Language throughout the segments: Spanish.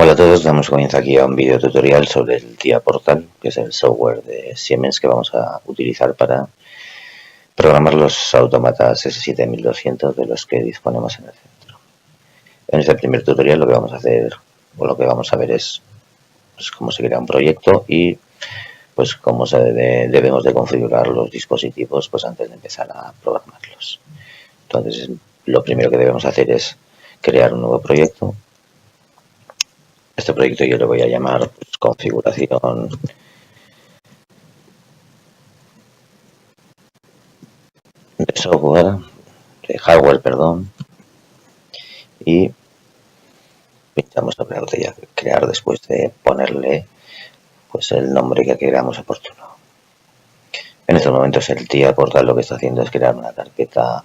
Hola a todos, damos comienzo aquí a un video tutorial sobre el TIA Portal, que es el software de Siemens que vamos a utilizar para programar los autómatas S7200 de los que disponemos en el centro. En este primer tutorial lo que vamos a hacer, o lo que vamos a ver es pues, cómo se crea un proyecto y pues cómo debemos de configurar los dispositivos pues antes de empezar a programarlos. Entonces, lo primero que debemos hacer es crear un nuevo proyecto. Este proyecto yo le voy a llamar pues, configuración de software, de hardware, perdón, y pinchamos sobre la botella crear después de ponerle pues el nombre que queramos oportuno. En estos momentos el TIA Portal lo que está haciendo es crear una carpeta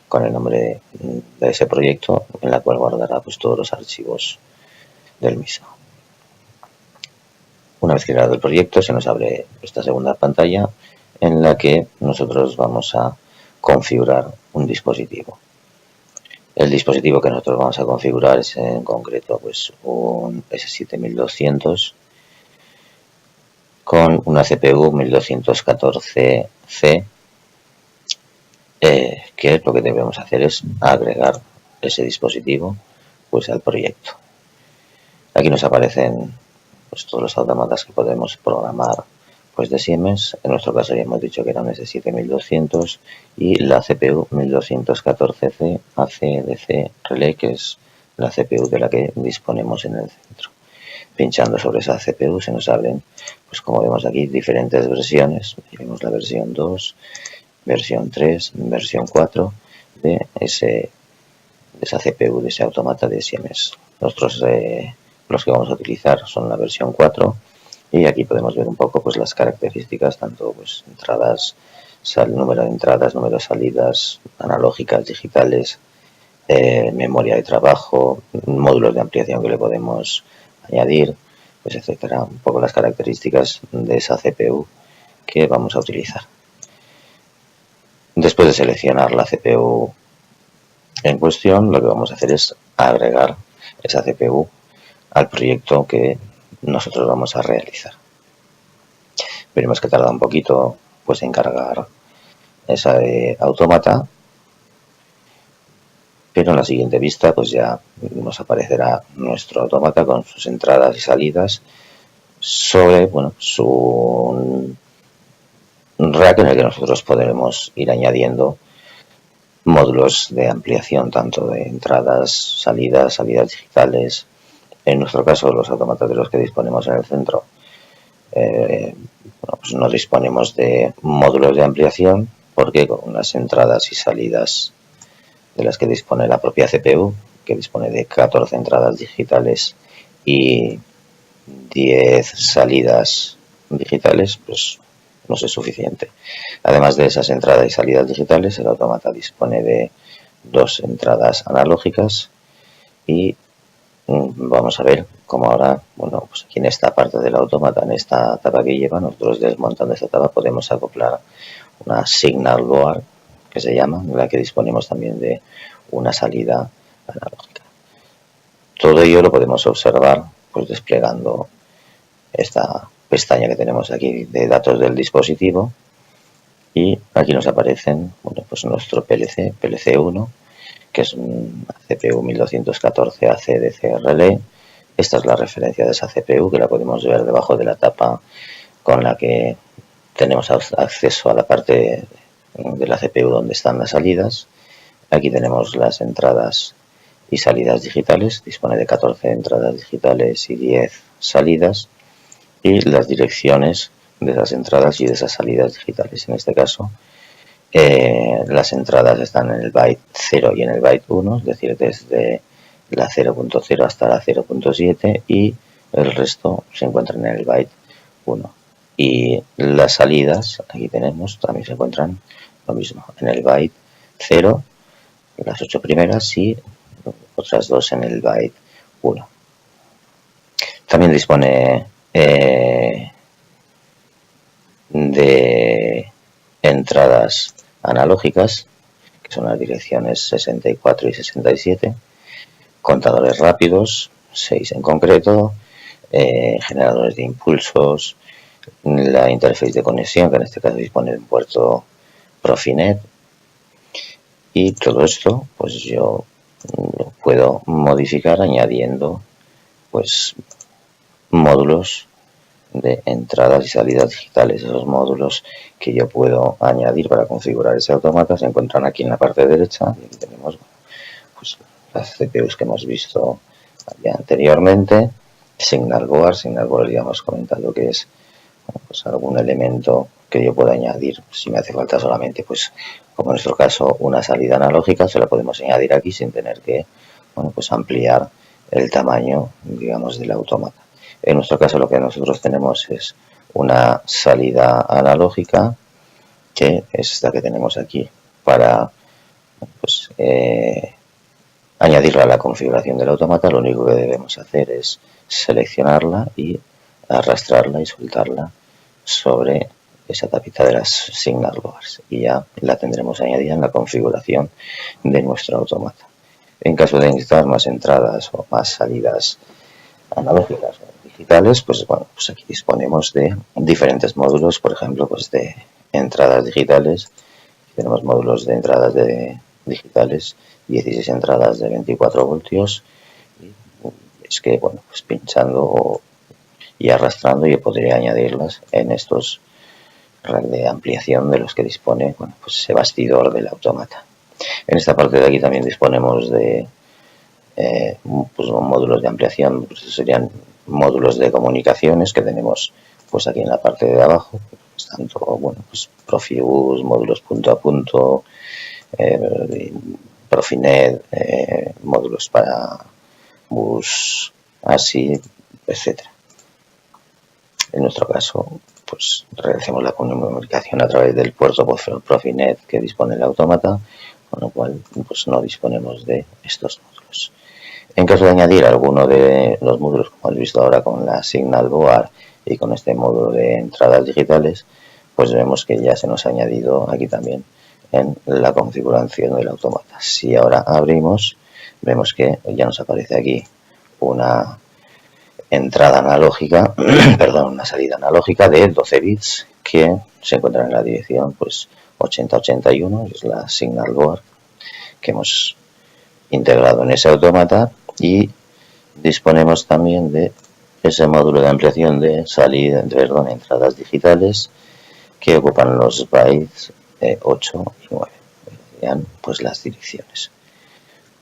con el nombre de ese proyecto en la cual guardará pues todos los archivos del mismo. Una vez creado el proyecto se nos abre esta segunda pantalla en la que nosotros vamos a configurar un dispositivo. El dispositivo que nosotros vamos a configurar es en concreto pues un S7200 con una CPU 1214C, que lo que debemos hacer es agregar ese dispositivo pues al proyecto. Aquí nos aparecen pues todos los autómatas que podemos programar pues de Siemens. En nuestro caso ya hemos dicho que era un S7200 y la CPU 1214C ACDC Relay, que es la CPU de la que disponemos en el centro. Pinchando sobre esa CPU se nos abren, pues como vemos aquí, diferentes versiones. Tenemos la versión 2, versión 3, versión 4 de esa CPU, de ese automata de Siemens. Nosotros los que vamos a utilizar son la versión 4 y aquí podemos ver un poco pues las características, tanto pues entradas, número de entradas, número de salidas analógicas, digitales, memoria de trabajo, módulos de ampliación que le podemos añadir, pues etcétera, un poco las características de esa CPU que vamos a utilizar. Después de seleccionar la CPU en cuestión, lo que vamos a hacer es agregar esa CPU al proyecto que nosotros vamos a realizar. Veremos que tarda un poquito pues en cargar esa autómata, pero en la siguiente vista pues ya nos aparecerá nuestro autómata con sus entradas y salidas sobre un rack en el que nosotros podremos ir añadiendo módulos de ampliación, tanto de entradas, salidas digitales. En nuestro caso, los autómatas de los que disponemos en el centro, pues no disponemos de módulos de ampliación, porque con las entradas y salidas de las que dispone la propia CPU, que dispone de 14 entradas digitales y 10 salidas digitales, pues nos es suficiente. Además de esas entradas y salidas digitales, el autómata dispone de 2 entradas analógicas y vamos a ver cómo ahora, pues aquí en esta parte del autómata, en esta tapa que lleva, nosotros desmontando esta tapa podemos acoplar una signal board, que se llama, en la que disponemos también de una salida analógica. Todo ello lo podemos observar pues desplegando esta pestaña que tenemos aquí de datos del dispositivo, y aquí nos aparecen pues nuestro PLC1, que es un CPU 1214 ACDC Relay. Esta es la referencia de esa CPU, que la podemos ver debajo de la tapa con la que tenemos acceso a la parte de la CPU donde están las salidas. Aquí tenemos las entradas y salidas digitales, dispone de 14 entradas digitales y 10 salidas, y las direcciones de esas entradas y de esas salidas digitales. En este caso, las entradas están en el byte 0 y en el byte 1, es decir, desde la 0.0 hasta la 0.7, y el resto se encuentran en el byte 1. Y las salidas, aquí tenemos, también se encuentran lo mismo, en el byte 0, las 8 primeras, y otras 2 en el byte 1. También dispone de entradas analógicas, que son las direcciones 64 y 67, contadores rápidos, 6 en concreto, generadores de impulsos, la interface de conexión, que en este caso dispone de un puerto Profinet, y todo esto pues yo lo puedo modificar añadiendo pues módulos de entradas y salidas digitales. Esos módulos que yo puedo añadir para configurar ese autómata se encuentran aquí en la parte derecha, y aquí tenemos pues las CPUs que hemos visto ya anteriormente. Signal board ya hemos comentado que es pues algún elemento que yo pueda añadir si me hace falta solamente, pues como en nuestro caso, una salida analógica, se la podemos añadir aquí sin tener que pues ampliar el tamaño, digamos, del autómata. En nuestro caso lo que nosotros tenemos es una salida analógica, que es esta que tenemos aquí, para pues, añadirla a la configuración del autómata. Lo único que debemos hacer es seleccionarla y arrastrarla y soltarla sobre esa tapita de las signal boards, y ya la tendremos añadida en la configuración de nuestro autómata. En caso de necesitar más entradas o más salidas analógicas o digitales, pues bueno, pues aquí disponemos de diferentes módulos, por ejemplo, pues de entradas digitales. Tenemos módulos de entradas digitales, 16 entradas de 24 voltios. Y es que, bueno, pues pinchando y arrastrando yo podría añadirlas en estos rack de ampliación de los que dispone, bueno, pues ese bastidor del autómata. En esta parte de aquí también disponemos de pues módulos de ampliación, pues serían módulos de comunicaciones que tenemos pues aquí en la parte de abajo, pues tanto, bueno, pues Profibus, módulos punto a punto, Profinet, módulos para bus ASIC, etcétera. En nuestro caso, pues realizamos la comunicación a través del puerto Profinet que dispone el autómata, con lo cual pues no disponemos de estos módulos. En caso de añadir alguno de los módulos, como habéis visto ahora con la Signal Board y con este módulo de entradas digitales, pues vemos que ya se nos ha añadido aquí también en la configuración del autómata. Si ahora abrimos, vemos que ya nos aparece aquí una entrada analógica, perdón, una salida analógica de 12 bits que se encuentra en la dirección pues 8081, es la Signal Board que hemos integrado en ese autómata, y disponemos también de ese módulo de ampliación de salida, perdón, entradas digitales que ocupan los bytes 8 y 9, serían pues las direcciones,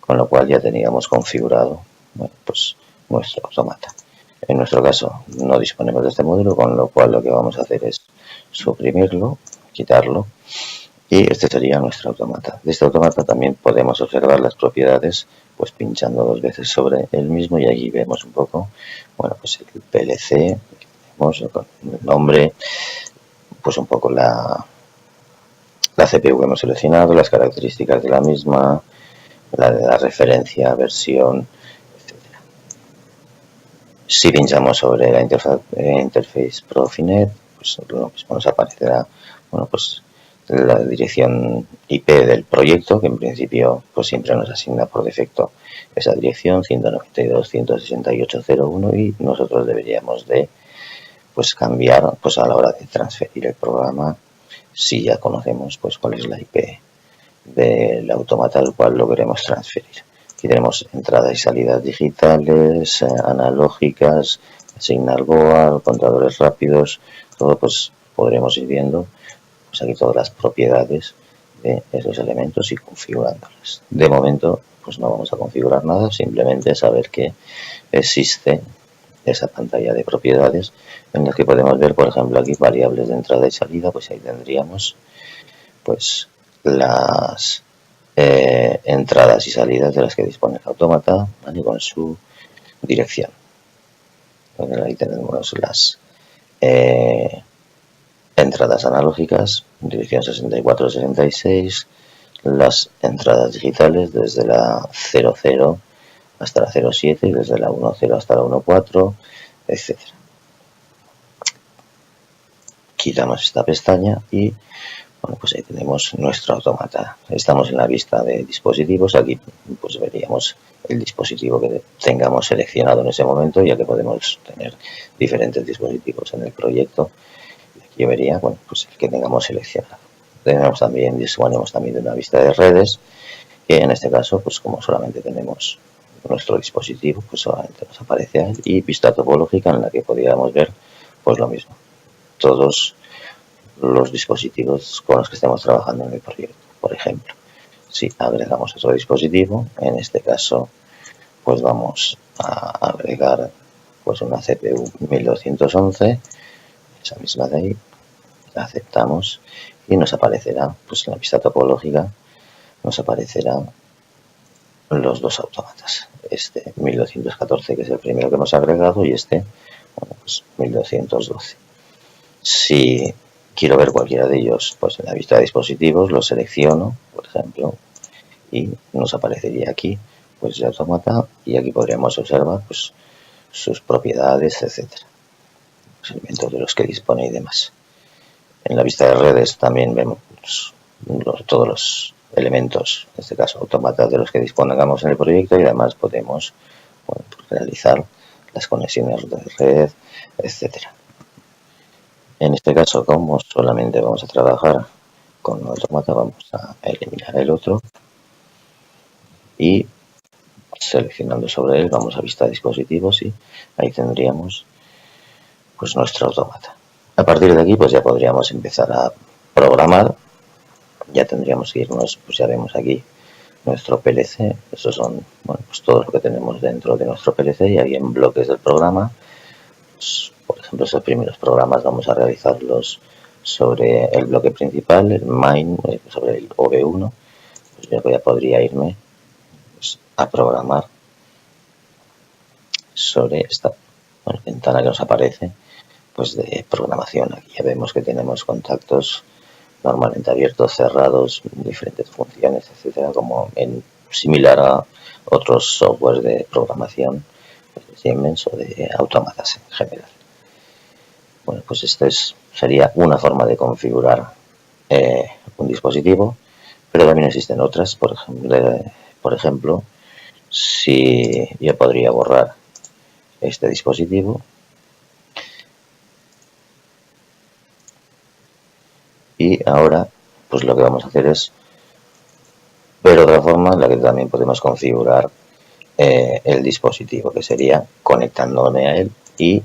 con lo cual ya teníamos configurado, bueno, pues nuestro autómata. En nuestro caso no disponemos de este módulo, con lo cual lo que vamos a hacer es suprimirlo, quitarlo, y este sería nuestro autómata. De este autómata también podemos observar las propiedades pues pinchando 2 veces sobre el mismo, y aquí vemos un poco, bueno, pues el PLC que tenemos con el nombre, pues un poco la CPU que hemos seleccionado, las características de la misma, la de la referencia, versión, etcétera. Si pinchamos sobre la interface Profinet, pues lo mismo nos aparecerá, bueno, pues la dirección IP del proyecto, que en principio pues siempre nos asigna por defecto esa dirección 192.168.0.1, y nosotros deberíamos de pues cambiar pues a la hora de transferir el programa, si ya conocemos pues cuál es la IP del autómata al cual lo queremos transferir. Aquí tenemos entradas y salidas digitales, analógicas, signal board, contadores rápidos, todo pues podremos ir viendo pues aquí todas las propiedades de esos elementos y configurándolas. De momento pues no vamos a configurar nada, simplemente saber que existe esa pantalla de propiedades en la que podemos ver, por ejemplo, aquí variables de entrada y salida, pues ahí tendríamos pues las entradas y salidas de las que dispone el autómata, ¿vale? Con su dirección. Entonces, ahí tenemos las entradas analógicas, dirección 64-66, las entradas digitales desde la 00 hasta la 07 y desde la 10 hasta la 14, etcétera. Quitamos esta pestaña y Bueno, pues ahí tenemos nuestro autómata. Estamos en la vista de dispositivos. Aquí pues veríamos el dispositivo que tengamos seleccionado en ese momento, ya que podemos tener diferentes dispositivos en el proyecto. Y aquí yo vería, bueno, pues el que tengamos seleccionado. Disponemos también de una vista de redes, que en este caso, pues como solamente tenemos nuestro dispositivo, pues solamente nos aparece ahí, y vista topológica en la que podríamos ver pues lo mismo, todos los dispositivos con los que estemos trabajando en el proyecto. Por ejemplo, si agregamos otro dispositivo, en este caso pues vamos a agregar pues una CPU 1211, esa misma de ahí, la aceptamos y nos aparecerá pues en la vista topológica nos aparecerán los dos autómatas, este 1214 que es el primero que hemos agregado y este, bueno, pues 1212. Si quiero ver cualquiera de ellos, pues en la vista de dispositivos lo selecciono, por ejemplo, y nos aparecería aquí pues el autómata, y aquí podríamos observar pues sus propiedades, etcétera, los elementos de los que dispone y demás. En la vista de redes también vemos todos los elementos, en este caso autómatas de los que dispongamos en el proyecto, y además podemos, bueno, pues realizar las conexiones de red, etcétera. En este caso, como solamente vamos a trabajar con un autómata, vamos a eliminar el otro y seleccionando sobre él vamos a vista de dispositivos y ahí tendríamos pues nuestro autómata. A partir de aquí pues ya podríamos empezar a programar. Ya tendríamos que irnos, pues ya vemos aquí nuestro PLC. Estos son, bueno, pues todo lo que tenemos dentro de nuestro PLC, y ahí en bloques del programa, pues, por ejemplo, estos primeros programas vamos a realizarlos sobre el bloque principal, el main, sobre el OV1. Pues yo ya podría irme pues a programar sobre esta, bueno, ventana que nos aparece pues de programación. Aquí ya vemos que tenemos contactos normalmente abiertos, cerrados, diferentes funciones, etcétera, como similar a otros softwares de programación, de Siemens o de autómatas en general. Bueno, pues sería una forma de configurar un dispositivo, pero también existen otras. Por ejemplo, si yo podría borrar este dispositivo y ahora pues lo que vamos a hacer es ver otra forma en la que también podemos configurar el dispositivo, que sería conectándome a él y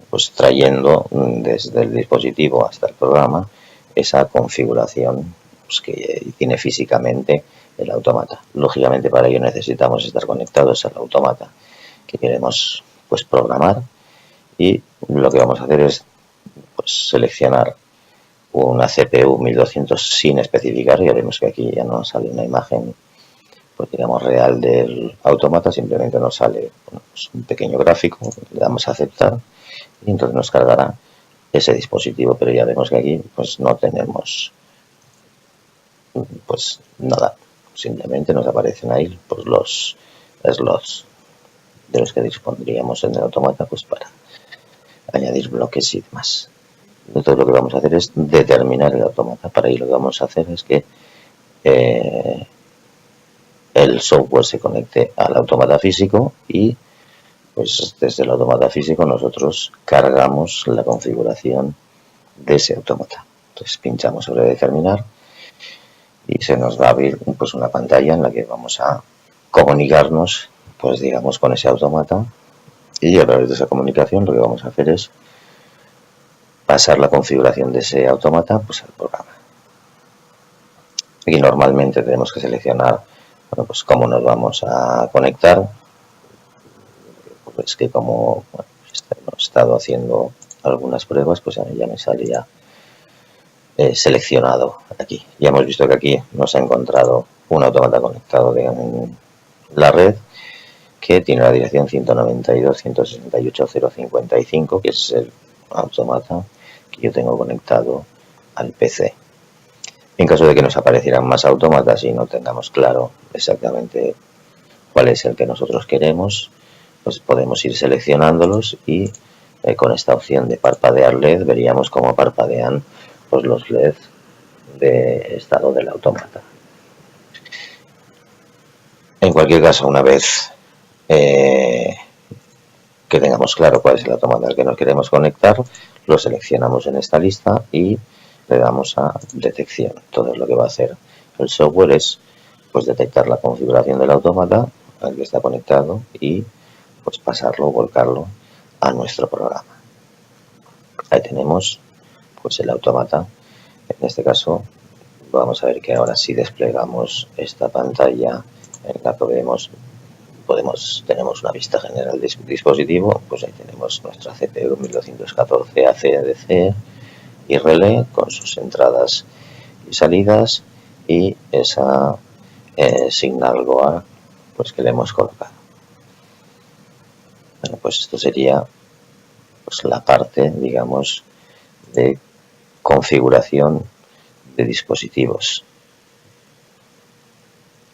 pues trayendo desde el dispositivo hasta el programa esa configuración pues, que tiene físicamente el autómata. Lógicamente para ello necesitamos estar conectados al autómata que queremos pues programar, y lo que vamos a hacer es pues seleccionar una CPU 1200 sin especificar. Ya vemos que aquí ya no sale una imagen pues digamos real del autómata, simplemente nos sale pues un pequeño gráfico, le damos a aceptar y entonces nos cargará ese dispositivo, pero ya vemos que aquí pues no tenemos pues nada, simplemente nos aparecen ahí pues los slots de los que dispondríamos en el autómata pues para añadir bloques y demás. Entonces lo que vamos a hacer es determinar el autómata. Para ello lo que vamos a hacer es que el software se conecte al autómata físico y pues desde el autómata físico nosotros cargamos la configuración de ese autómata. Entonces pinchamos sobre determinar y se nos va a abrir pues una pantalla en la que vamos a comunicarnos pues digamos con ese autómata, y a través de esa comunicación lo que vamos a hacer es pasar la configuración de ese autómata pues al programa. Aquí normalmente tenemos que seleccionar, bueno, pues cómo nos vamos a conectar. Pues que como bueno, hemos estado haciendo algunas pruebas, pues ya me salía seleccionado aquí. Ya hemos visto que aquí nos ha encontrado un autómata conectado en la red que tiene la dirección 192.168.055, que es el autómata que yo tengo conectado al PC. En caso de que nos aparecieran más autómatas y no tengamos claro exactamente cuál es el que nosotros queremos, pues podemos ir seleccionándolos y con esta opción de parpadear LED veríamos cómo parpadean pues los LED de estado del autómata. En cualquier caso, una vez que tengamos claro cuál es el autómata al que nos queremos conectar, lo seleccionamos en esta lista y le damos a detección. Entonces lo que va a hacer el software es pues detectar la configuración del autómata al que está conectado y pues pasarlo o volcarlo a nuestro programa. Ahí tenemos pues el autómata. En este caso vamos a ver que ahora si desplegamos esta pantalla en la que tenemos una vista general del dispositivo, pues ahí tenemos nuestra CPU 1214 ACDC y relé con sus entradas y salidas y esa Signal Goa pues que le hemos colocado. Bueno, pues esto sería pues la parte, digamos, de configuración de dispositivos.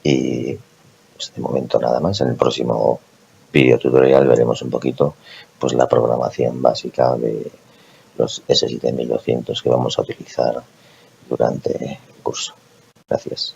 Y pues de momento nada más. En el próximo video tutorial veremos un poquito pues la programación básica de los S7200 que vamos a utilizar durante el curso. Gracias.